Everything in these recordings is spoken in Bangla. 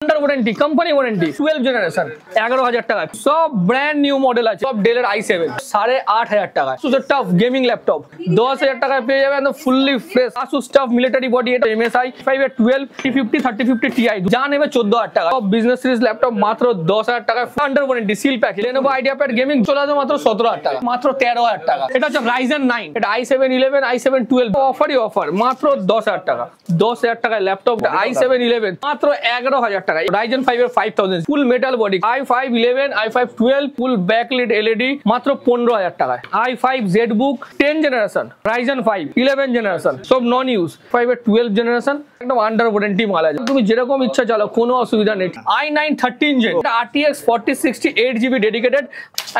Under warranty company warranty 12 generation 11,000 টাকা সব ব্র্যান্ড নিউ মডেল আছে সব ডেলের i7 8,500 টাকা সুপার টাফ গেমিং ল্যাপটপ 10,000 টাকায় পেয়ে যাবেন একদম fully fresh Asus tough military body এটা MSI 512 T50 3050 Ti যা নেবে 14,000 টাকা সব বিজনেস সিরিজ ল্যাপটপ মাত্র 10,000 টাকা under warranty seal pack Lenovo IdeaPad gaming চলে আসবে মাত্র 17,000 টাকা মাত্র 13,000 টাকা এটা হচ্ছে Ryzen 9 এটা i7 11 i7 12 অফারই অফার মাত্র 10,000 টাকা 10,000 টাকায় ল্যাপটপ i7 11 মাত্র 11,000 টাকা Ryzen 5 এর 5000 ফুল মেটাল বডি i5 11 i5 12 ফুল ব্যাকলিট LED মাত্র 15,000 টাকায় i5 ZBook 10 generation Ryzen 5 11 generation সব নন ইউজ 5 এর 12 জেনারেশন একদম আন্ডার ওয়ারেন্টি মাল আছে তুমি যেরকম ইচ্ছা চালাও কোনো অসুবিধা নেই i9 13 জেন এটা RTX 4060 8GB ডেডিকেটেড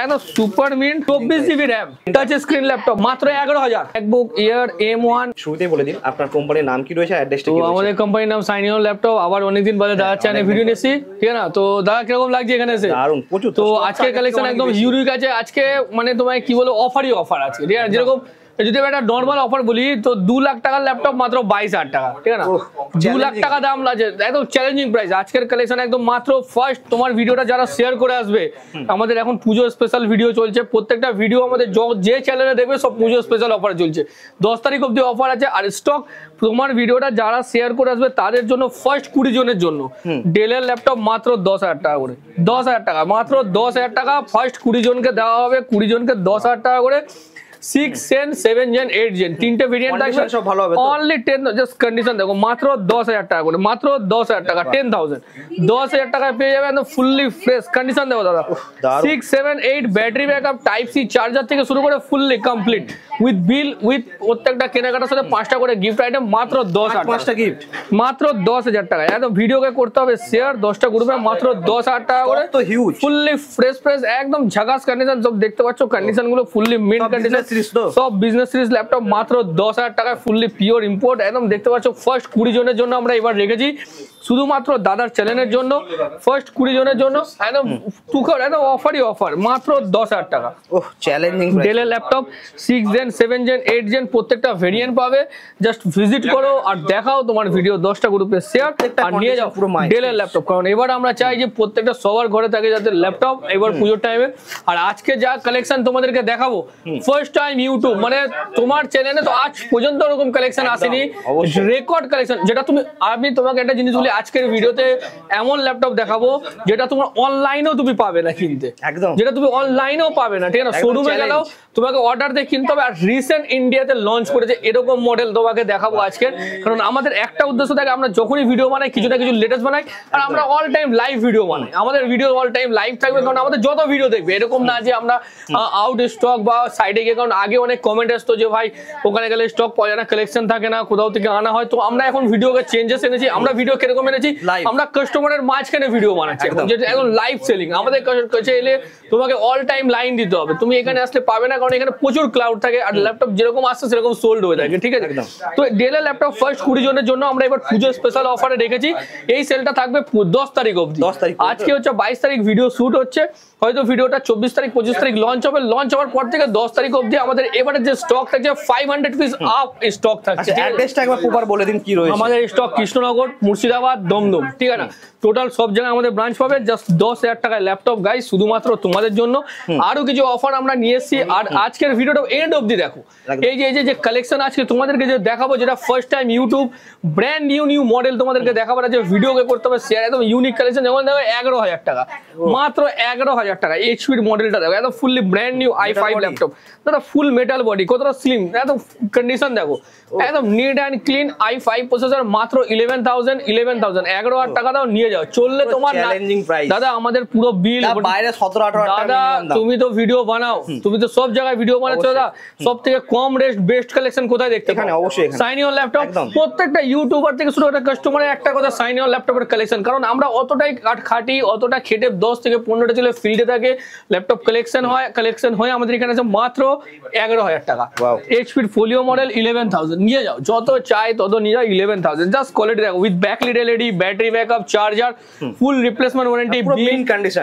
একদম super mint 24GB RAM touch screen laptop মাত্র 11,000 MacBook Air M1 শুরুতেই বলে দিন আপনার কোম্পানির নাম কি রয়েছে অ্যাড্রেসটা কি রয়েছে আমাদের কোম্পানির নাম সাইনিয়ন ল্যাপটপ আবার অনেকদিন বাদে দাদা চ্যানেলে ভিডিও নিয়েছি ঠিক আছে না তো দাদা কিরকম লাগছে এখানে এসে দারুণ প্রচুর তো আজকে কালেকশন একদম ইউনিক আছে আজকে মানে তোমায় কি বলো অফারই অফার আছে ঠিক আছে যেরকম যদি একটা নরমাল অফার বলি তো 2 লাখ টাকার ল্যাপটপ মাত্র 22,000 টাকা ঠিক আছে না 2 লাখ টাকা দাম লাগে একদম চ্যালেঞ্জিং প্রাইস আজকের কালেকশন একদম মাত্র ফার্স্ট তোমার ভিডিওটা যারা শেয়ার করে আসবে আমাদের এখন পুজো স্পেশাল ভিডিও চলছে প্রত্যেকটা ভিডিও আমাদের যে চ্যানেলে দেখবে সব পুজো স্পেশাল অফার চলছে 10 তারিখ অবধি অফার আছে আর স্টক তোমার ভিডিওটা যারা শেয়ার করে আসবে তাদের জন্য ফার্স্ট 20 জনের জন্য ডেলের ল্যাপটপ মাত্র 10,000 টাকা করে 10,000 টাকা মাত্র 10,000 টাকা ফার্স্ট 20 জনকে দেওয়া হবে 20 জনকে 10,000 টাকা করে 6 Gen 7 Gen 8 Gen তিনটে ভেরিয়েন্ট থাকবে সব ভালো হবে অনলি 10 জাস্ট কন্ডিশন দেখো মাত্র 10,000 টাকা করে মাত্র 10,000 টাকা 10,000 10,000 টাকায় পেয়ে যাবে একদম ফুললি ফ্রেশ কন্ডিশন দেখো দাদা 6 7 8 battery backup type C charger থেকে শুরু করে fully complete with bill with প্রত্যেকটা কেনাকাটার সাথে 5টা করে গিফট আইটেম মাত্র 10,000 5টা গিফট মাত্র 10,000 টাকা একদম ভিডিওকে করতে হবে শেয়ার 10টা গ্রুপে মাত্র 10,000 টাকা করে তো হিউজ ফুললি ফ্রেশ একদম ঝাকাস কন্ডিশন সব দেখতে পাচ্ছ কন্ডিশন গুলো ফুললি মিন্ট কন্ডিশন সব বিজনেস সিরিজ ল্যাপটপ মাত্র 10,000 টাকায় ফুললি পিওর ইম্পোর্ট একদম দেখতে পাচ্ছ ফার্স্ট 20 জনের জন্য আমরা এবার রেখেছি শুধুমাত্র দাদার চ্যানেলের জন্য ফার্স্ট 20 জনের জন্য একদম তুখর একদম অফারই অফার মাত্র 10,000 টাকা ওহ চ্যালেঞ্জিং ডেলের ল্যাপটপ 6 Gen 7 Gen 8 Gen প্রত্যেকটা ভেরিয়েন্ট পাবে জাস্ট ভিজিট করো আর দেখাও তোমার ভিডিও 10টা গ্রুপে শেয়ার আর নিয়ে যাও ডেলের ল্যাপটপ কারণ এবার আমরা চাই যে প্রত্যেকটা সবার ঘরে থাকে যাতে ল্যাপটপ এবার পুজোর টাইমে আর আজকে যা কালেকশন তোমাদেরকে দেখাবো ফার্স্ট টাইম ইউটিউব মানে তোমার চ্যানেলে তো আজ পর্যন্ত এরকম কালেকশন আসেনি রেকর্ড কালেকশন যেটা তুমি আমি তোমাকে একটা জিনিস বলি আজকের ভিডিওতে এমন ল্যাপটপ দেখাবো যেটা তোমার অনলাইনেও তুমি পাবে না কিনতে একদম যেটা তুমি অনলাইনেও পাবে না ঠিক আছে শোরুমে গেলেও তোমাকে অর্ডার দিয়ে কিনতে হবে আর রিসেন্ট ইন্ডিয়াতে লঞ্চ করেছে এরকম মডেল তোমাকে দেখাবো আজকে কারণ আমাদের একটা উদ্দেশ্য থাকে আমরা যখনই ভিডিও বানাই কিছু না কিছু লেটেস্ট বানাই আর আমরা অল টাইম লাইভ ভিডিও বানাই আমাদের ভিডিও অল টাইম লাইভ থাকবে কারণ আমাদের যত ভিডিও দেখবে এরকম না যে আমরা আউট স্টক বা সাইডে গিয়ে কারণ আগে অনেক কমেন্ট আসতো যে ভাই ওখানে গেলে স্টক পাওয়া যায় না কালেকশন থাকে না কোথাও থেকে আনা হয় তো আমরা এখন ভিডিওকে চেঞ্জেস এনেছি আমরা ভিডিও কিরকম এনেছি আমরা কাস্টমারের মাঝখানে ভিডিও বানাচ্ছি যেটা একদম লাইভ সেলিং আমাদের কাছে এলে তোমাকে অল টাইম লাইন দিতে হবে তুমি এখানে আসলে পাবে না কারণ এখানে প্রচুর ক্লাউড থাকে আর ল্যাপটপ যেরকম আসছে সেরকম সোল্ড হয়ে থাকে ঠিক আছে তো ডেলের ল্যাপটপ ফার্স্ট 20 জনের জন্য আমরা এবার পুজো স্পেশাল অফারে রেখেছি এই সেলটা থাকবে 10 তারিখ অবধি আজকে হচ্ছে 22 তারিখ ভিডিও শুট হচ্ছে হয়তো ভিডিওটা 24 তারিখ 25 তারিখ লঞ্চ হবে লঞ্চ হওয়ার পর থেকে 10 তারিখ অবধি আমাদের এবারে যে স্টক থাকছে 500 পিস আপ স্টক থাকছে অ্যাড্রেসটা একবার প্রপার বলে দিন কি রয়েছে আমাদের স্টক কৃষ্ণনগর মুর্শিদাবাদ দমদম ঠিক আছে না টোটাল সব জায়গায় আমাদের ব্রাঞ্চ পাবে জাস্ট 10,000 টাকায় ল্যাপটপ গাইস শুধুমাত্র তোমাদের জন্য আরো কিছু অফার আমরা নিয়ে এসেছি আর আজকের ভিডিওটা এন্ড অবধি দেখো এই যে কালেকশন আজকে তোমাদেরকে যে দেখাবো যেটা first time YouTube brand new model তোমাদেরকে দেখাবো যে ভিডিওকে করতে হবে শেয়ার একদম ইউনিক কালেকশন যেমন দেখো 11,000 টাকা মাত্র 11,000 টাকা এইচপির মডেলটা দেখো একদম fully brand new i5 laptop দাদা ফুল মেটাল বডি কতটা স্লিম একদম কন্ডিশন দেখো একদম neat and clean i5 processor মাত্র 11,000 11,000 টাকা দাও নিয়ে যাও চললে তোমার চ্যালেঞ্জিং প্রাইস দাদা আমাদের পুরো বিল বাইরে 17-18 টাকা দাদা তুমি তো ভিডিও বানাও তুমি তো সব জায়গায় ভিডিও বানাচ্ছ দাদা সবথেকে কম রেস্ট বেস্ট কালেকশন কোথায় দেখতে এখানে অবশ্যই সাইনিয়ন ল্যাপটপ প্রত্যেকটা ইউটিউবার থেকে শুরু করে কাস্টমারের একটা কথা সাইনিয়ন ল্যাপটপের কালেকশন কারণ আমরা অতটাই খাটি অতটা খেটে 10 থেকে 15টা ছেলে ফিল্ডে থাকে ল্যাপটপ কালেকশন হয় আমাদের এখানে আছে মাত্র 11,000 টাকা। Wow. এইচপি ফোলিও মডেল 11,000 নিয়ে যাও, যত চাই তত নিয়ে যাও। 11,000 জাস্ট কোয়ালিটি দেখো, with backlit LED, battery backup, charger, full replacement warranty,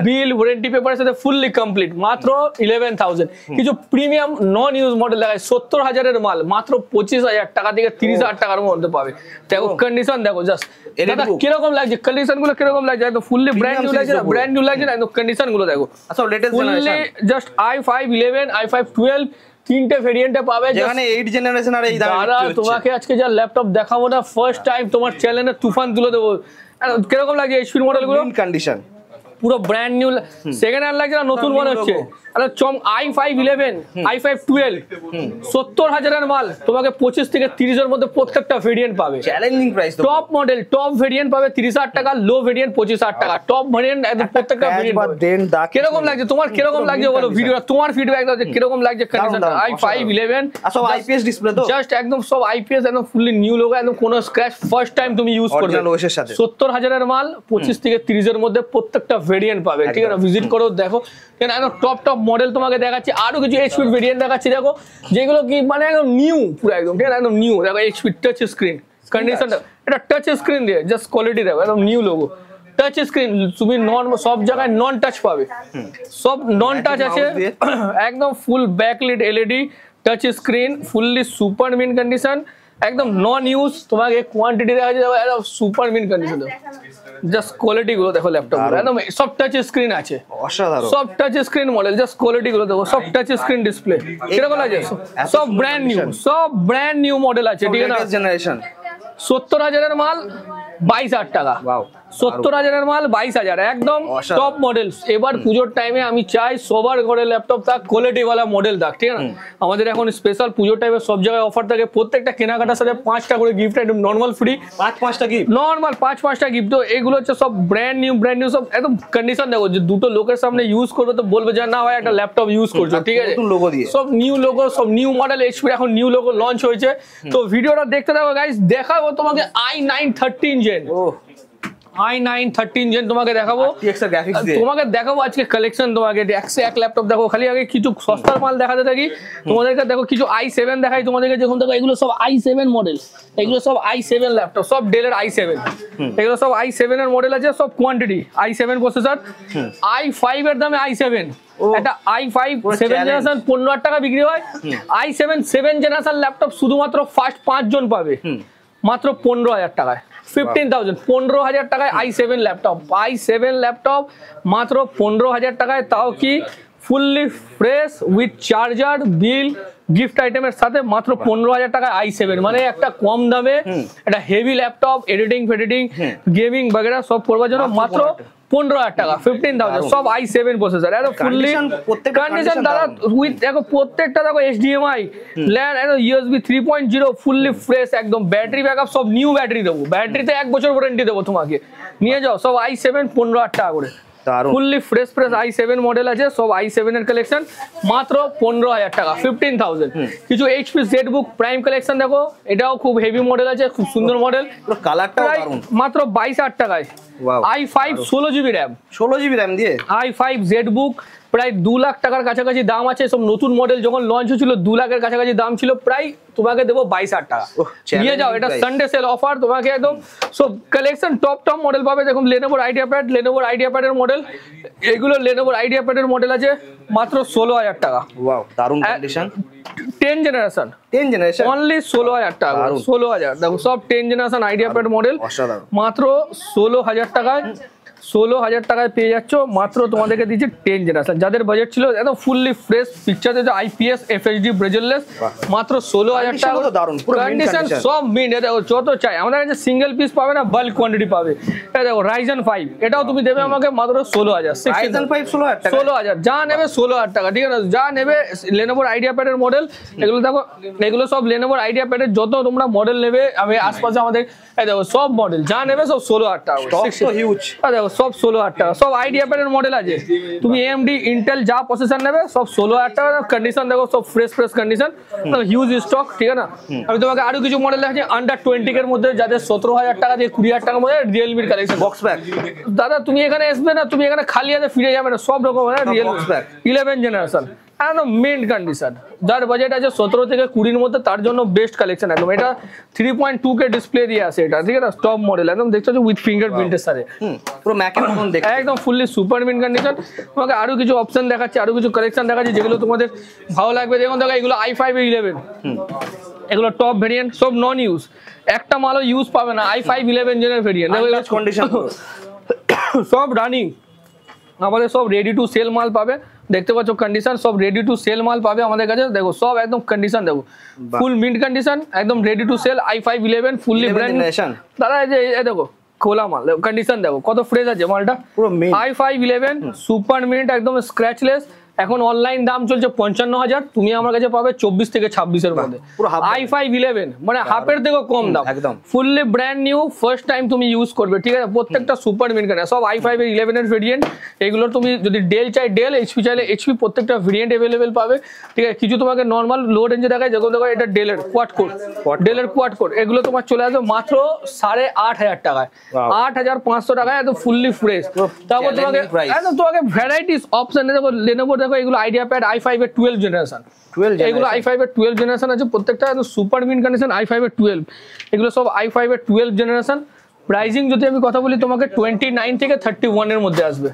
bill warranty পেপারের সাথে ফুললি কমপ্লিট, মাত্র 11,000। কিছু প্রিমিয়াম নন ইউজ মডেল দেখায় 70,000 এর মাল মাত্র 25,000 টাকা থেকে 30,000 টাকার মধ্যে পাবে। দেখো কন্ডিশন দেখো জাস্ট, দাদা কিরকম লাগছে, কন্ডিশন গুলো কিরকম লাগছে, একদম ফুললি ব্র্যান্ড নিউ লাগছে, ব্র্যান্ড নিউ লাগছে না, একদম কন্ডিশন গুলো দেখো। আচ্ছা latest generation just i5 11, i5 12 তিনটে ভেরিয়েন্টে পাবে, যেখানে 8 জেনারেশন আর এই দামে দাদা তোমাকে আজকে যা ল্যাপটপ দেখাবো না, ফার্স্ট টাইম তোমার চ্যানেলে তুফান তুলে দেবো। কিরকম লাগছে এইচপি মডেল গুলো, কন্ডিশন পুরো ব্র্যান্ড নিউ, সেকেন্ড হ্যান্ড লাগছে না, নতুন মনে হচ্ছে। আরে চম i5 11, i5 12 70,000 এর মাল তোমাকে 25 থেকে 30 এর মধ্যে প্রত্যেকটা ভেরিয়েন্ট পাবে। Challenging price. Top model top variant পাবে 30,000 টাকা, লো ভেরিয়েন্ট 25,000 টাকা, টপ ভেরিয়েন্ট একদম প্রত্যেকটা ভেরিয়েন্ট পাবে। কিরকম লাগছে তোমার, কিরকম লাগছে বলো ভিডিওটা, তোমার ফিডব্যাক দাও যে কিরকম লাগছে কন্ডিশন। i5 11 সব আইপিএস ডিসপ্লে তো, জাস্ট একদম সব আইপিএস, একদম ফুললি নিউ লোগো, একদম কোনো স্ক্র্যাচ, ফার্স্ট টাইম তুমি ইউজ করবে। অরিজিনাল ওএস এর সাথে 70,000 এর মাল 25 থেকে 30 এর মধ্যে প্রত্যেকটা ভেরিয়েন্ট পাবে। ঠিক আছে, ভিজিট করো দেখো, কেন একদম টপ টপ মডেল তোমাকে দেখাচ্ছি। আরো কিছু এইচপি ভেরিয়েন্ট দেখাচ্ছি দেখো, যেগুলো কি মানে একদম নিউ, পুরো একদম ঠিক আছে, একদম নিউ। দেখো এইচপি টাচ স্ক্রিন কন্ডিশনটা, এটা টাচ স্ক্রিন দিয়ে জাস্ট কোয়ালিটি দেখো, একদম নিউ লোগো, টাচ স্ক্রিন। তুমি নন সব জায়গায় নন টাচ পাবে, সব নন টাচ আছে, একদম full backlit LED touch screen, fully super mint condition, একদম নন ইউজ। তোমাকে কোয়ান্টিটি দেখা যাবে, একদম super mint condition. Just quality গুলো দেখো ল্যাপটপ, একদম সব টাচ স্ক্রিন আছে, অসাধারণ সব touch screen model. Just quality গুলো দেখো, সব টাচ স্ক্রিন ডিসপ্লে, কিরকম লাগে, সব ব্র্যান্ড নিউ, সব ব্র্যান্ড নিউ মডেল আছে। ঠিক আছে না, জেনারেশন 70,000 এর মাল 22,000 টাকা, 70,000 এর মাল 22,000, একদম টপ মডেল। এবার পুজোর টাইমে আমি চাই সবার ঘরে ল্যাপটপ থাক, কোয়ালিটি ওয়ালা মডেল থাক। ঠিক আছে, আমাদের এখন স্পেশাল পুজোর টাইমে সব জায়গায় অফার থাকে, প্রত্যেকটা কেনাকাটার সাথে 5টা করে গিফট আইটেম, নর্মাল ফ্রি, 5টা গিফট, নর্মাল 5টা গিফট। তো এগুলো হচ্ছে সব ব্র্যান্ড নিউ, সব একদম কন্ডিশন দেখো, যে দুটো লোকের সামনে ইউজ করবে তো বলবে যে না হয় একটা ল্যাপটপ ইউজ করছো। ঠিক আছে, লোগো দিয়ে সব নিউ লোগো, সব নিউ মডেল এইচপি এখন নিউ লোগো লঞ্চ হয়েছে। তো ভিডিওটা দেখতে থাকো গাইস, দেখাবো তোমাকে i9 13 জেন, i9 13 জেন তোমাকে দেখাবো, তোমাকে দেখাবো আজকে কালেকশন। তোমাকে 101 ল্যাপটপ দেখো, খালি আগে কিছু সস্তার মাল দেখাতে থাকি তোমাদেরকে। দেখো কিছু i7 দেখাই তোমাদেরকে, যখন দেখো এগুলো সব i7 মডেল, এগুলো সব i7 ল্যাপটপ, সব ডেলের i7, এগুলো সব i7 এর মডেল আছে, সব কোয়ান্টিটি i7 প্রসেসর। i5 এর দামে i7, একটা i5 7 জেনারেশন 15,000 টাকা বিক্রি হয়, i7 7 জেনারেশন ল্যাপটপ শুধুমাত্র ফার্স্ট 5 জন পাবে মাত্র 15,000 টাকায়, 15,000, 15,000 টাকায় i7 ল্যাপটপ, i7 ল্যাপটপ মাত্র 15,000 টাকায়, তাও কি fully fresh with charger, bill, gift আইটেমের সাথে, মাত্র 15,000 টাকায় i7। মানে একটা কম দামে একটা হেভি ল্যাপটপ, এডিটিং ফেডিটিং, গেমিং বগেরা সব করবার জন্য মাত্র 15,000 টাকা, 15,000, সব i7 প্রসেসর, একদম ফুললি কন্ডিশন দাদা। উইথ দেখো প্রত্যেকটা দেখো HDMI, ল্যান, একদম USB 3.0, ফুললি ফ্রেশ একদম, ব্যাটারি ব্যাকআপ সব নিউ ব্যাটারি দেবো, ব্যাটারিতে 1 বছর ওয়ারেন্টি দেবো তোমাকে। নিয়ে যাও সব i7 15,000 টাকা করে, ফুললি ফ্রেশ i7 মডেল আছে, সব i7 এর কালেকশন মাত্র 15,000 টাকা, 15,000। কিছু এইচপি জেডবুক প্রাইম কালেকশন দেখো, এটাও খুব হেভি মডেল আছে, খুব সুন্দর মডেল, কালারটাও দারুণ, মাত্র 22,000 টাকায়। i5 16GB RAM, 16GB RAM দিয়ে i5 জেডবুক, প্রায় 2 লাখ টাকার কাছাকাছি দাম আছে। সব নতুন মডেল যখন লঞ্চ হয়েছিল 2 লাখের কাছাকাছি দাম ছিল, প্রায় তোমাকে দেবো 22,000 টাকা। নিয়ে যাও, এটা সানডে সেল অফার তোমাকে একদম। সব কালেকশন টপ মডেল পাবে। দেখুন Lenovo IdeaPad এর মডেল, এগুলো Lenovo IdeaPad এর মডেল আছে মাত্র 16,000 টাকা। ওয়াও, দারুণ কন্ডিশন, 10 জেনারেশন অনলি 16,000 টাকা, 16,000। দেখো সব 10 জেনারেশন IdeaPad মডেল মাত্র 16,000 টাকায়, 16,000 টাকায় পেয়ে যাচ্ছ মাত্র। তোমাদেরকে দিচ্ছি 10 জেনারেশন, যাদের বাজেট ছিল একদম ফুললি ফ্রেশ পিকচার আছে, IPS FHD ব্রেজেললেস, মাত্র 16,000 টাকা। কন্ডিশন সব মিন, দেখো যত চাই আমাদের কাছে সিঙ্গেল পিস পাবে না, বাল্ক কোয়ান্টিটি পাবে। এটা দেখো Ryzen 5, এটাও তুমি দেবে আমাকে মাত্র 16,000, 16,000, যা নেবে 16,000 টাকা। ঠিক আছে, যা নেবে Lenovo IdeaPad এর মডেল, এগুলো দেখো, এগুলো সব Lenovo IdeaPad এর যত তোমরা মডেল নেবে, আমি আশপাশে আমাদের দেখো সব মডেল যা নেবে সব 16,000 টাকা, দেখো সব 16,000 টাকা। সব IdeaPad এর মডেল আছে, তুমি AMD Intel যা প্রসেসর নেবে সব 16,000 টাকা। কন্ডিশন দেখো সব ফ্রেশ কন্ডিশন, হিউজ স্টক। ঠিক আছে না, আমি তোমাকে আরো কিছু মডেল দেখাচ্ছি আন্ডার 20 এর মধ্যে, যাদের 17,000 টাকা দিয়ে 20,000 টাকার মধ্যে Realme এর কালেকশন। বক্স ব্যাগ দাদা, তুমি এখানে আসবে না, তুমি এখানে খালি হাতে ফিরে যাবে না, সব রকম Realme 11 জেনারেশন, একদম মেন কন্ডিশন, যার বাজেট আছে 17 থেকে 20 মধ্যে তার জন্য বেস্ট কালেকশন একদম। এটা 3.2K ডিসপ্লে দিয়ে আছে এটা, ঠিক আছে, টপ মডেল একদম দেখছো যে উইথ ফিঙ্গারপ্রিন্টের সাথে পুরো ম্যাকের মতন দেখতে, একদম ফুললি সুপার মিন কন্ডিশন। তোমাকে আরো কিছু অপশন দেখাচ্ছি, আরো কিছু কালেকশন দেখাচ্ছি যেগুলো তোমাদের ভালো লাগবে। দেখুন দেখো এগুলো i5-11, এগুলো টপ ভেরিয়েন্ট, সব নন ইউজ, একটা মালও ইউজ পাবে না, i5-11 জেনের ভেরিয়েন্ট কন্ডিশন সব রানিং, আমাদের সব রেডি টু সেল মাল পাবে। দেখতে পাচ্ছ কন্ডিশন সব রেডি টু সেল মাল পাবে আমাদের কাছে, দেখো সব একদম কন্ডিশন, দেখো ফুল মিন্ট কন্ডিশন একদম ready to sell, i5-11 fully brand দাদা। এই যে দেখো খোলা মাল কন্ডিশন দেখো কত ফ্রেশ আছে মালটা, পুরো i5-11 সুপার মিন্ট একদম স্ক্র্যাচলেস। এখন অনলাইন দাম চলছে 55,000, তুমি আমার কাছে পাবে 24 থেকে 26 এর মধ্যে। i5-11 মানে হাফের থেকেও কম দাম, একদম fully brand new, first time তুমি ইউজ করবে, ঠিক আছে। প্রত্যেকটা সুপার মিন্ট কানে সব i5-11 এর ভেরিয়েন্ট। এগুলো তুমি যদি ডেল চাই ডেল, এইচপি চাইলে এইচপি, প্রত্যেকটা ভেরিয়েন্ট অ্যাভেলেবেল পাবে, ঠিক আছে। কিছু তোমাকে নর্মাল লো রেঞ্জে দেখায়, যেগুলো দেখো এটা ডেলের কোয়াড কোর, ডেলের কোয়াড কোর, এগুলো তোমার চলে আসবে মাত্র 8,500 টাকায়, 8,500 টাকায় একদম ফুললি ফ্রেশ। তারপর তোমাকে একদম তোমাকে ভ্যারাইটিস অপশন দেখো, লেনোভো দেখো এগুলো আইডিয়াপ্যাড i5-এর 12 জেনারেশন, এগুলো i5-এর 12 জেনারেশন আছে, প্রত্যেকটা সুপার মিন কন্ডিশন i5-এর 12, এগুলো সব i5-এর 12 জেনারেশন। প্রাইসিং যদি আমি কথা বলি তোমাকে 29 থেকে 31 এর মধ্যে আসবে,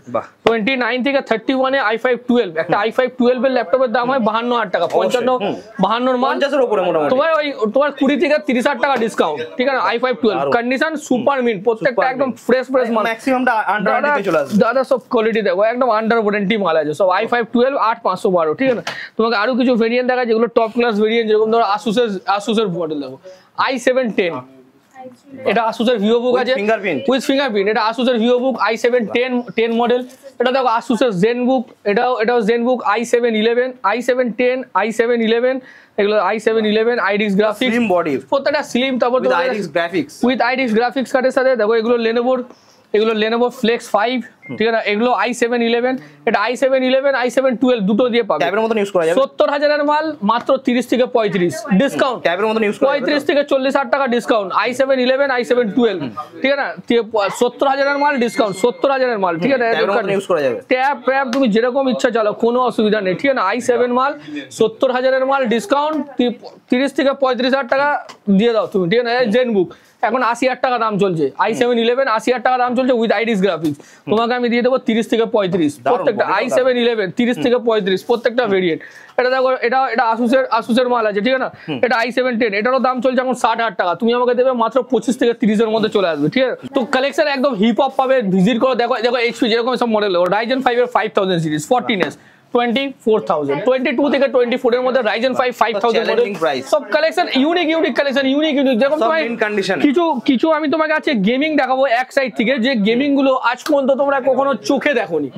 29 থেকে 31 এ i5-12, একটা i5-12 এর ল্যাপটপের দাম হয় 52,000 টাকা, 55-52 মাল তোমার ওই তোমার 20 থেকে 30,000 টাকা ডিসকাউন্ট, ঠিক আছে। i5-12 কন্ডিশন সুপার মিন, প্রত্যেকটা একদম ফ্রেশ মাল, ম্যাক্সিমামটা আন্ডার ওয়ারেন্টি চলে আসবে দাদা, সব কোয়ালিটি দেখো একদম আন্ডার ওয়ারেন্টি মাল আছে সব i5-12 8512, ঠিক আছে। তোমাকে আরো কিছু ভেরিয়েন্ট দেখা যেগুলো টপ ক্লাস ভেরিয়েন্ট, যেরকম ধরো আসুসের মডেল দেখো i7-10, এটা আসুসের ভিভোবুক আছে উইথ ফিঙ্গারপ্রিন্ট, এটা আসুসের ভিভোবুক i7-10 মডেল। এটা দেখো আসুসের জেনবুক, এটাও জেনবুক i7-10 i7-11, এগুলো i7-11 আইডিক্স গ্রাফিক্স, প্রত্যেকটা স্লিম, তারপর উইথ আইডিক্স গ্রাফিক্স কার্ডের সাথে। দেখো এগুলো লেনোভো ফ্লেক্স 5, ঠিক আছে। এগুলো i7-11, এটা i7-11 i7-12 দুটো দিয়ে পাবে, ট্যাবের মতন ইউজ করা যাবে। 70,000 এর মাল মাত্র 30 থেকে 35 ডিসকাউন্ট, ট্যাবের মতন ইউজ করা যাবে 35 থেকে 40,000 টাকা ডিসকাউন্ট, i7-11 i7-12, ঠিক আছে না। 70,000 এর মাল ডিসকাউন্ট, 70,000 এর মাল, ঠিক আছে। ইউজ করা যাবে, ট্যাব তুমি যেরকম ইচ্ছা চালাও, কোনো অসুবিধা নেই, ঠিক আছে। i7 মাল 70,000 এর মাল ডিসকাউন্ট, 30 থেকে 35,000 টাকা দিয়ে দাও তুমি, ঠিক আছে। জেনবুক এখন 80,000 টাকা দাম চলছে, i7-11 80,000 টাকা দাম চলছে উইথ আইডিক্স গ্রাফিক্স, তোমাকে আমি দিয়ে দেবো 30 থেকে 35 প্রত্যেকটা, i7-11 30 থেকে 35 প্রত্যেকটা ভেরিয়েন্ট। এটা দেখো এটা আসুসের মাল আছে, ঠিক আছে না। এটা i7-10, এটারও দাম চলছে এখন 60,000 টাকা, তুমি আমাকে দেবে মাত্র 25 থেকে 30 এর মধ্যে চলে আসবে, ঠিক আছে। তো কালেকশন একদম হিপ হপ পাবে, ভিজিট করো, দেখো এইচপি যেরকম সব মডেল, Ryzen 5 এর 5000 সিরিজ 14S 24,000, 22 থেকে 24 এর মধ্যে Ryzen 5 5000 মডেল, সব কালেকশন ইউনিক কালেকশন, ইউনিক যেরকম কিছু আমি তোমাকে আছে গেমিং দেখাবো এক সাইড থেকে, যে গেমিং গুলো আজ পর্যন্ত তোমরা কখনো চোখে দেখোনি,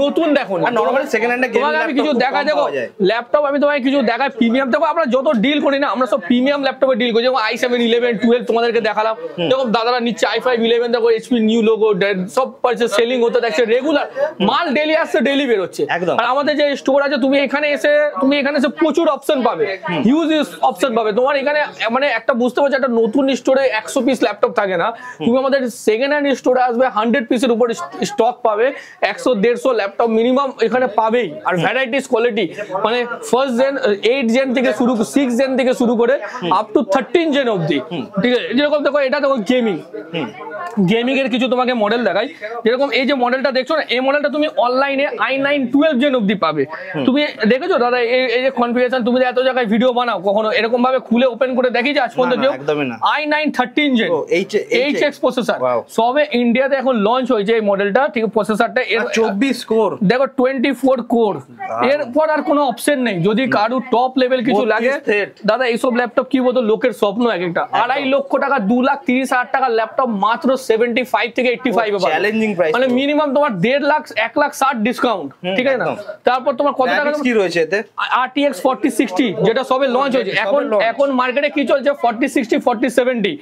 নতুন দেখোনি। আর নরমালি সেকেন্ড হ্যান্ড গেমিং আমি কিছু দেখা দেখো ল্যাপটপ, আমি তোমাকে কিছু দেখাই প্রিমিয়াম, দেখো আমরা যত ডিল করি না, আমরা সব প্রিমিয়াম ল্যাপটপে ডিল করি, যেমন i7-11-12 তোমাদেরকে দেখালাম, যেরকম দাদারা নিচ্ছে i5-11, দেখো এইচপি নিউ লোগো, সব পারছে সেলিং হতে দেখছে, রেগুলার মাল ডেলি আসছে, ডেলি বের হচ্ছে। আর আমাদের স্টোর আছে, তুমি এখানে এসে প্রচুর অপশন পাবে, হিউজ অপশন পাবে তোমার এখানে। মানে একটা বুঝতে পারছো, একটা নতুন স্টোরে 100 পিস ল্যাপটপ থাকে না, তুমি আমাদের সেকেন্ড হ্যান্ড স্টোরে আসবে 100 পিসের উপর স্টক পাবে, 100-150 ল্যাপটপ মিনিমাম এখানে পাবেই। আর ভ্যারাইটিস কোয়ালিটি, মানে ফার্স্ট জেন 8 জেন থেকে শুরু, 6 জেন থেকে শুরু করে আপ টু 13 জেন অবধি, ঠিক আছে। যেরকম দেখো এটা দেখো গেমিং এর কিছু তোমাকে মডেল দেখাই, যেরকম এই যে মডেলটা দেখছো না, এই মডেলটা তুমি অনলাইনে i9-12 জেন অবধি পাবে। তুমি দেখেছো দাদা এই যে কনফিগারেশন, তুমি এত জায়গায় ভিডিও বানাও, কখনো এরকম ভাবে খুলে ওপেন করে দেখিয়েছো আজ পর্যন্ত? i9-13 জেন HX প্রসেসর, সবে ইন্ডিয়াতে এখন লঞ্চ হয়েছে এই মডেলটা, ঠিক প্রসেসরটা, এর 24 কোর, দেখো 24 কোর, এরপর আর কোনো অপশন নেই। যদি কারো টপ লেভেল কিছু লাগে দাদা, এইসব ল্যাপটপ কি বলতো, লোকের স্বপ্ন এক একটা, 2.5 লক্ষ টাকা 2,30,000 টাকার ল্যাপটপ মাত্র 75 থেকে 85 এ পাবে, মানে মিনিমাম তোমার 1.5 লাখ 1,60,000 ডিসকাউন্ট, ঠিক আছে না। তারপর তোমার কত টাকা কি রয়েছে এতে? RTX 4060 যেটা সবে লঞ্চ হয়েছে, এখন মার্কেটে কি চলছে 4060 4070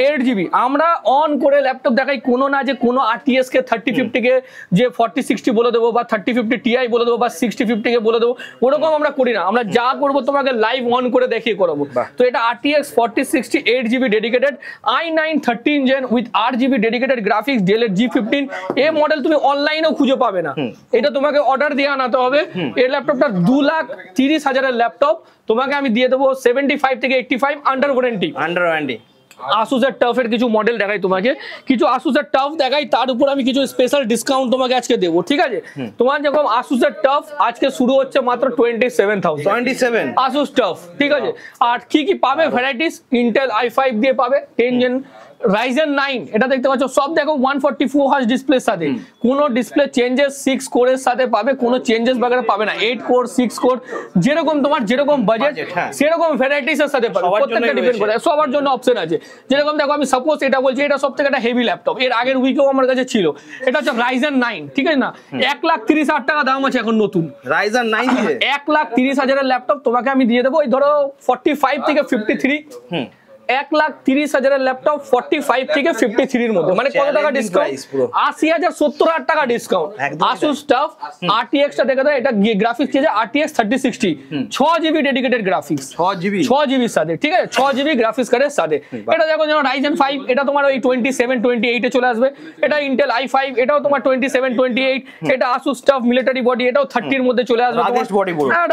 8GB। আমরা অন করে ল্যাপটপ দেখাই, কোনো না যে কোনো RTX কে 3050 কে যে 4060 বলে দেবো, বা 3050 Ti বলে দেবো, বা 6050 কে বলে দেবো, ওরকম আমরা করি না। আমরা যা করবো তোমাকে লাইভ অন করে দেখিয়ে করাবো। তো এটা RTX 4060 8GB dedicated i9-13 gen with 4GB dedicated graphics Dell এর G15 এই মডেল তুমি অনলাইনেও খুঁজে পাবে না, এটা তোমাকে অর্ডার দিয়ে আনাতে হবে। এই ল্যাপটপটা 2,30,000 এর ল্যাপটপ, তোমাকে আমি দিয়ে দেবো 75 থেকে 85 আন্ডার ওয়ারেন্টি। Asus এর টাফ এর কিছু মডেল দেখাই তোমাকে, কিছু Asus এর টাফ দেখাই, তার উপর আমি কিছু স্পেশাল ডিসকাউন্ট তোমাকে আজকে দেবো, ঠিক আছে? তোমার যেরকম Asus এর টাফ আজকে শুরু হচ্ছে মাত্র 27,000 Asus টাফ, ঠিক আছে? আর কি কি পাবে ভ্যারাইটিস, ইন্টেল i5 দিয়ে পাবে, 10 জেন Ryzen 9, এটা দেখতে পাচ্ছ সব দেখো 144 হার্জ ডিসপ্লের সাথে, কোনো ডিসপ্লে চেঞ্জেস 6 কোরের সাথে পাবে, কোনো চেঞ্জেস বাগেরা পাবে না। 8 কোর 6 কোর যেরকম তোমার যেরকম বাজেট সেরকম ভ্যারাইটিস এর সাথে পাবে, প্রত্যেকটা ডিপেন্ড করে, সবার জন্য অপশন আছে। যেরকম দেখো আমি সাপোজ এটা বলছি, এটা সবথেকে একটা হেভি ল্যাপটপ, এর আগের উইকেও আমার কাছে ছিল, এটা হচ্ছে Ryzen 9, ঠিক আছে না? 1,30,000 টাকা দাম আছে এখন নতুন Ryzen 9 দিয়ে 1,30,000 এর ল্যাপটপ তোমাকে আমি দিয়ে দেবো ওই ধরো 45 থেকে 53। 1,30,000 এর ল্যাপটপ 45 থেকে 53 এর মধ্যে, মানে কত টাকা ডিসকাউন্ট? 80,000 70,000 টাকা ডিসকাউন্ট। Asus টাফ RTX টা দেখে দাও, এটা গ্রাফিক্স আছে RTX 3060, 6GB dedicated graphics, 6GB সাথে, ঠিক আছে? 6GB গ্রাফিক্স কার্ডের সাথে। এটা দেখো যেমন Ryzen 5, এটা তোমার ওই 27-28 এ চলে আসবে। এটা Intel i5, এটাও তোমার 27-28। এটা Asus টাফ মিলিটারি বডি, এটাও 30 এর মধ্যে চলে আসবে,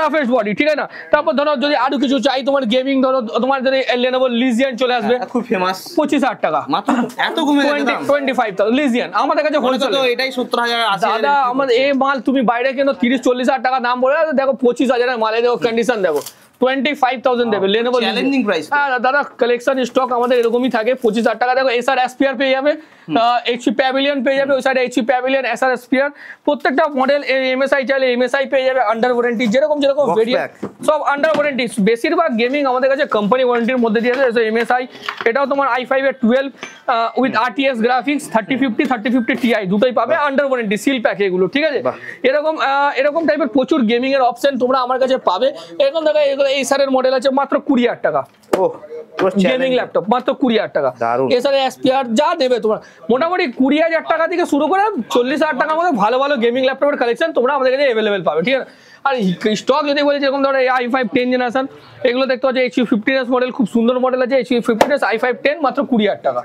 রাফেস্ট বডি, ঠিক আছে না? তারপর ধরো যদি আরো কিছু চাই তোমার গেমিং, ধরো তোমার যদি Lenovo Legion চলে আসবে, খুব ফেমাস, 25,000 টাকা মাত্র, এত কমে গেছে দাম। 25,000 Legion আমাদের কাছে হোলসেল, তো এটাই 70,000 80,000। দাদা আমাদের এই মাল তুমি বাইরে কেন 30-40,000 টাকা দাম বলে, দেখো 25,000 এর মালে দেখো কন্ডিশন দেখো 25,000 দেবে Lenovo চ্যালেঞ্জিং প্রাইস। হ্যাঁ দাদা, কালেকশন স্টক আমাদের এরকমই থাকে। 25,000 টাকা দেখো Acer Aspire পেয়ে যাবে, HP Pavilion পেয়ে যাবে, ওই সাইডে HP Pavilion, Acer Aspire, প্রত্যেকটা মডেল MSI চাইলে MSI পেয়ে যাবে আন্ডার ওয়ারেন্টি, যেরকম ভেরিয়েন্ট সব আন্ডার ওয়ারেন্টি। বেশিরভাগ গেমিং আমাদের কাছে কোম্পানি ওয়ারেন্টির মধ্যে দিয়ে আছে। MSI এটাও তোমার i5 এর 12 উইথ RTX গ্রাফিক্স 3050 Ti দুটোই পাবে আন্ডার ওয়ারেন্টি, সিল প্যাক এগুলো, ঠিক আছে? এরকম টাইপের প্রচুর গেমিং এর অপশন তোমরা আমার কাছে পাবে। এরকম দেখো Acer এর মডেল আছে মাত্র 20,000 টাকা, গেমিং ল্যাপটপ মাত্র 20,000 টাকা। Acer Aspire যা দেবে তোমার মোটামুটি 20,000 টাকা থেকে শুরু করে 40,000 টাকার মধ্যে ভালো ভালো গেমিং ল্যাপটপের কালেকশন তোমরা আমাদের কাছে অ্যাভেলেবেল পাবে, ঠিক আছে? আর স্টক যদি বলি, যেরকম ধরো i5 10 জেনারেশন, এগুলো দেখতে পাচ্ছ HP 15s মডেল, খুব সুন্দর মডেল আছে HP 15s i5 10 মাত্র 20,000 টাকা,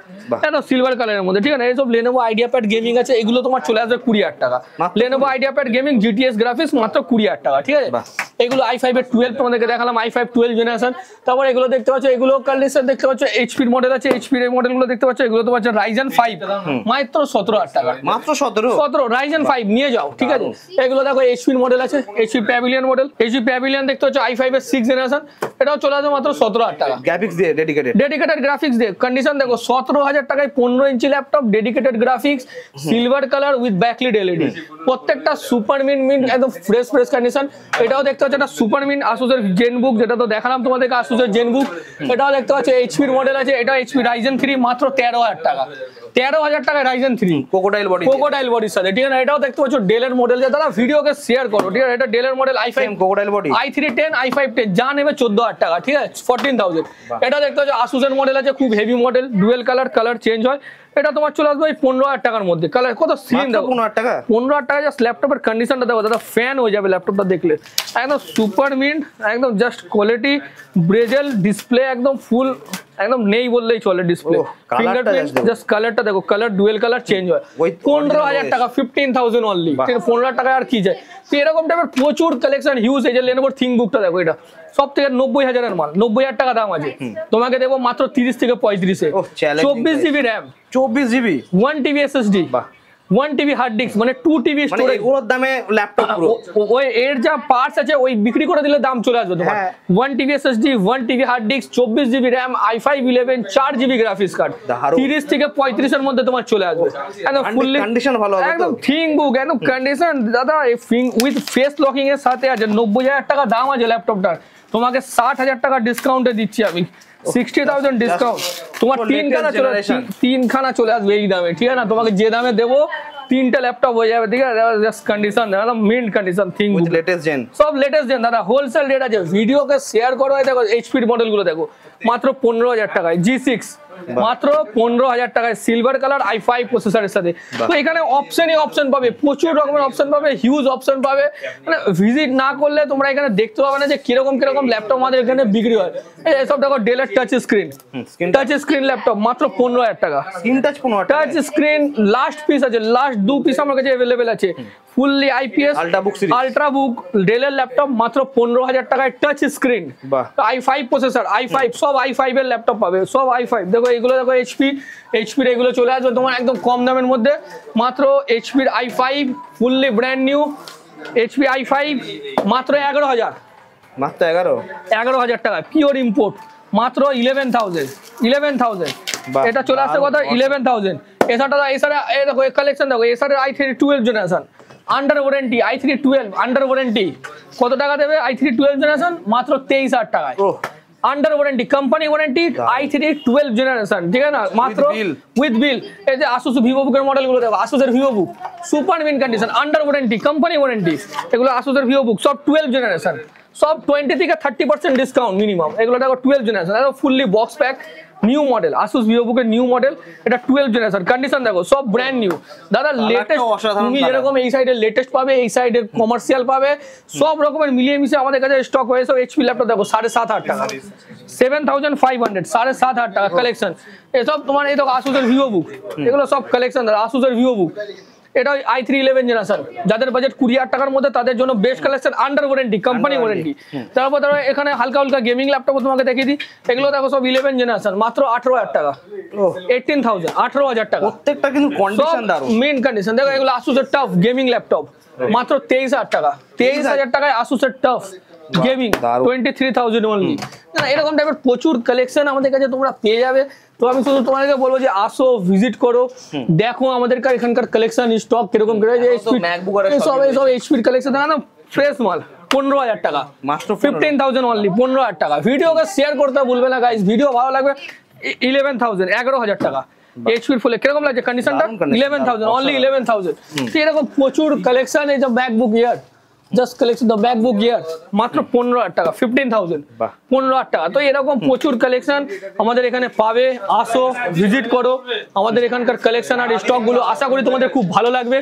এটা সিলভার কালারের মধ্যে, ঠিক আছে? এইসব Lenovo IdeaPad গেমিং আছে, এগুলো তোমার চলে আসবে 20,000 টাকা। Lenovo IdeaPad gaming GTS graphics মাত্র 20,000 টাকা, ঠিক আছে? এগুলো i5 এর 12 তোমাদেরকে দেখালাম, i5 12 জেনারেশন। তারপর এগুলো দেখতে পাচ্ছ, এগুলো কন্ডিশন দেখতে পাচ্ছ, HP এর মডেল আছে, HP এর মডেলগুলো দেখতে পাচ্ছ, এগুলো তোমার Ryzen 5 মাত্র 17,000 টাকা, মাত্র 17 Ryzen 5 নিয়ে যাও, ঠিক আছে? এগুলো দেখো HP এর মডেল আছে, HP Pavilion model, HP Pavilion দেখতে পাচ্ছ i5 এর 6 জেনারেশন, এটাও চলে আসবে মাত্র 17,000 টাকা। গ্রাফিক্স দিয়ে ডেডিকেটেড গ্রাফিক্স দিয়ে কন্ডিশন দেখো 17,000 টাকায় 15 inch laptop, dedicated graphics, silver colour with backlit LED, প্রত্যেকটা সুপার মিন একদম ফ্রেশ কন্ডিশন। এটাও দেখতে পাচ্ছ একটা সুপার মিন Asus এর জেনবুক, যেটা তো দেখালাম তোমাদেরকে Asus এর জেনবুক। এটাও দেখতে পাচ্ছ HP এর মডেল আছে, এটা HP Ryzen 3 মাত্র 13,000 টাকা, 13,000 টাকা Ryzen 3 ক্রোকোডাইল বডির সাথে, ঠিক আছে? এটাও দেখতে পাচ্ছ ডেলের মডেল, যে দাদা ভিডিওকে শেয়ার করো, ঠিক আছে? এটা ডেলের model i5 crocodile body, i3 10 i5 10 যা নেবে 14,000 টাকা, ঠিক আছে? 14,000। এটা দেখতে পাচ্ছ Asus এর মডেল আছে, খুব heavy model, dual colour change হয়, এটা তোমার চলে আসবে 15,000 টাকার মধ্যে। কালার কত স্লিম দেখো, 15,000 টাকা। জাস্ট ল্যাপটপের কন্ডিশনটা দেখো দাদা, ফ্যান হয়ে যাবে ল্যাপটপটা দেখলে, একদম সুপার মিন্ট, একদম জাস্ট কোয়ালিটি, ব্রেজেল ডিসপ্লে একদম ফুল, একদম নেই বললেই চলে ডিসপ্লে, ফিঙ্গারপ্রিন্ট, জাস্ট কালারটা দেখো, কালার ডুয়েল কালার চেঞ্জ হয়। 15,000 টাকা, 15,000 অনলি, 15,000 টাকা আর কি যায়? তো এরকম টাইপের প্রচুর কালেকশন হিউজ। এই যে Lenovo ThinkBookটা দেখো, এটা সব থেকে 90,000 এর মাল, 90,000 টাকা দাম আছে, তোমাকে দেবো মাত্র 30 থেকে 35 এ, 24GB RAM, 24GB 1TB SSD, 1TB hard disk, মানে 2TB স্টোরেজ, ওর দামে ল্যাপটপ পুরো। ওই এর যা পার্টস আছে ওই বিক্রি করে দিলে দাম চলে আসবে তোমার। 1TB SSD, 1TB hard disk, 24GB RAM, i5 11, 4GB graphics card, 30 থেকে 35 এর মধ্যে তোমার চলে আসবে, একদম ফুললি কন্ডিশন ভালো হবে, একদম ThinkBook, একদম কন্ডিশন দাদা, উইথ ফেস লকিং এর সাথে আছে। 90,000 টাকা দাম আছে ল্যাপটপটার, তোমাকে 60,000 টাকা ডিসকাউন্টে দিচ্ছি আমি, 60,000 ডিসকাউন্ট, তোমার তিনখানা চলে আসবে এই দামে, ঠিক আছে না? তোমাকে যে দামে দেবো 3টা ল্যাপটপ হয়ে যাবে, ঠিক আছে? জাস্ট কন্ডিশন একদম mint condition, ThinkBook latest gen, সব লেটেস্ট জেন দাদা, হোলসেল রেট আছে। ভিডিওকে শেয়ার করো, দেখো HP এর মডেলগুলো দেখো মাত্র 15,000 টাকায়, G6 মাত্র 15,000 টাকায় সিলভার কালার i5 প্রসেসরের সাথে। তো এখানে অপশন পাবে, প্রচুর রকমের অপশন পাবে, হিউজ অপশন পাবে, মানে ভিজিট না করলে তোমরা এখানে দেখতে পাবে না যে কিরকম ল্যাপটপ আমাদের এখানে বিক্রি হয়। এসব দেখো ডেলের টাচ স্ক্রিন ল্যাপটপ মাত্র 15,000 টাকা। স্ক্রিন টাচ 15,000 টাকা। টাচ স্ক্রিন লাস্ট পিস আছে, লাস্ট 2 পিস আমার কাছে अवेलेबल আছে। ফুললি আইপিএস আল্ট্রাবুক ডেলের ল্যাপটপ মাত্র 15,000 টাকায় touch screen, i5 processor, i5 সব i5 এর ল্যাপটপ পাবে, সব i5। দেখো এগুলো দেখো এইচপি এগুলো চলে আসবে তোমার একদম কম দামের মধ্যে, মাত্র এইচপির i5 fully brand new HP i5 মাত্র 11,000, মাত্র 11,000 টাকা পিওর ইম্পোর্ট, মাত্র 11,000। এটা চলে আসছে কত 11,000। এছাড়া এই দেখো কালেকশন দেখো, এছাড়া i3 12 generation under warranty, i3 12 under warranty কত টাকা দেবে? i3 12 জেনারেশন মাত্র 23,000 টাকায় under warranty, company warranty i3 12 generation, ঠিক আছে না? মাত্র উইথ বিল। এই যে আসুস ভিভোবুকের মডেলগুলো দেখো, আসুসের Vivobook super mint condition, under warranty, company warranty, এগুলো আসুসের ভিভোবুক সব 12 জেনারেশন, সব 20 থেকে 30% ডিসকাউন্ট মিনিমাম। এগুলো দেখো 12 জেনারেশন, দেখো fully box pack new model, Asus ভিভোবুকের নিউ মডেল, এটা 12 জেনারেশন, কন্ডিশন দেখো সব ব্র্যান্ড নিউ দাদা, লেটেস্ট। তুমি যেরকম এই সাইডের লেটেস্ট পাবে, এই সাইডের কমার্শিয়াল পাবে, সব রকমের মিলিয়ে মিশিয়ে আমাদের কাছে স্টক হয়েছে। এইচপি ল্যাপটপ দেখো 7,500 টাকা, 7,500, 7,500 টাকা কালেকশন। এসব তোমার এই দেখো আসুসের ভিভোবুক, এগুলো সব কালেকশন দাদা, আসুসের ভিভোবুক। এটা i3 11 জেনারেশন, যাদের বাজেট 20,000 টাকার মধ্যে তাদের জন্য best collection, under warranty, company warranty. তারপর ধরো এখানে হালকা গেমিং ল্যাপটপ তোমাকে দেখিয়ে দিই, এগুলো দেখো সব 11 জেনারেশন, মাত্র 18,000 টাকা, 18,000 টাকা প্রত্যেকটা, কিন্তু কন্ডিশন দারুণ, মেইন কন্ডিশন। দেখো এগুলো আসুসের টাফ গেমিং ল্যাপটপ, মাত্র 23,000 টাকা, 23,000 টাকায় আসুসের টাফ গেমিং, 23,000 অনলি। এরকম টাইপের প্রচুর কালেকশন আমাদের কাছে তোমরা পেয়ে যাবে। তো আমি শুধু তোমাদেরকে বলবো যে আসো, ভিজিট করো, দেখো আমাদের এখানকার কালেকশন স্টক কিরকম, সব এইচপির কালেকশন দেখো না, ফ্রেশ মাল। 15,000 টাকা, মাত্র 15,000 অনলি, 15,000 টাকা। ভিডিওকে শেয়ার করতে ভুলবে না গাইস, ভিডিও ভালো লাগবে। 11,000, 11,000 টাকা এইচপির ফুলে, কিরকম লাগছে কন্ডিশনটা? 11,000 অনলি, 11,000। এরকম প্রচুর কালেকশন। এই যে MacBook air, just collection the MacBook air মাত্র 15,000 টাকা, 15,000, 15,000 টাকা। তো এরকম প্রচুর কালেকশন আমাদের এখানে পাবে, আসো ভিজিট করো আমাদের এখানকার কালেকশন আর স্টক গুলো, আশা করি তোমাদের খুব ভালো লাগবে।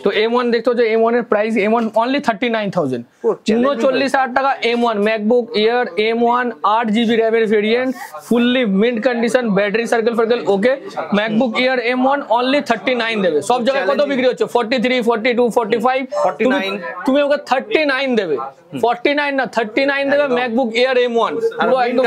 তো M1 দেখতে হচ্ছে, M1 এর প্রাইস M1 অনলি 39,000, 39,000 টাকা। M1 MacBook Air M1 8GB র্যামের variant, fully mint condition, battery circle okay. MacBook Air M1 only 39 দেবে। সব জায়গায় কত বিক্রি হচ্ছে? 43, 42, 45, 49। তুমি ওকে 39 দেবে, 49 না 39 দেবে ম্যাকবুক এয়ার M1, পুরো একদম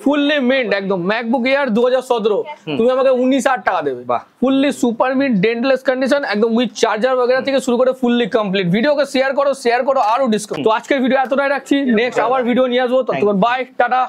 ফুললি মিন্ট একদম। ম্যাকবুক এয়ার 2017 তুমি আমাকে 19,000 টাকা দেবে, ফুললি সুপার মিন্ট, ডেন্টলেস কন্ডিশন একদম, উইথ চার্জার वगैरह থেকে শুরু করে ফুললি কমপ্লিট। ভিডিওকে শেয়ার করো আরো ডিসকাউন্ট। তো আজকের ভিডিও এতটাই রাখছি, নেক্সট আবার ভিডিও নিয়ে আসবো। ততক্ষণ বাই, টাটা।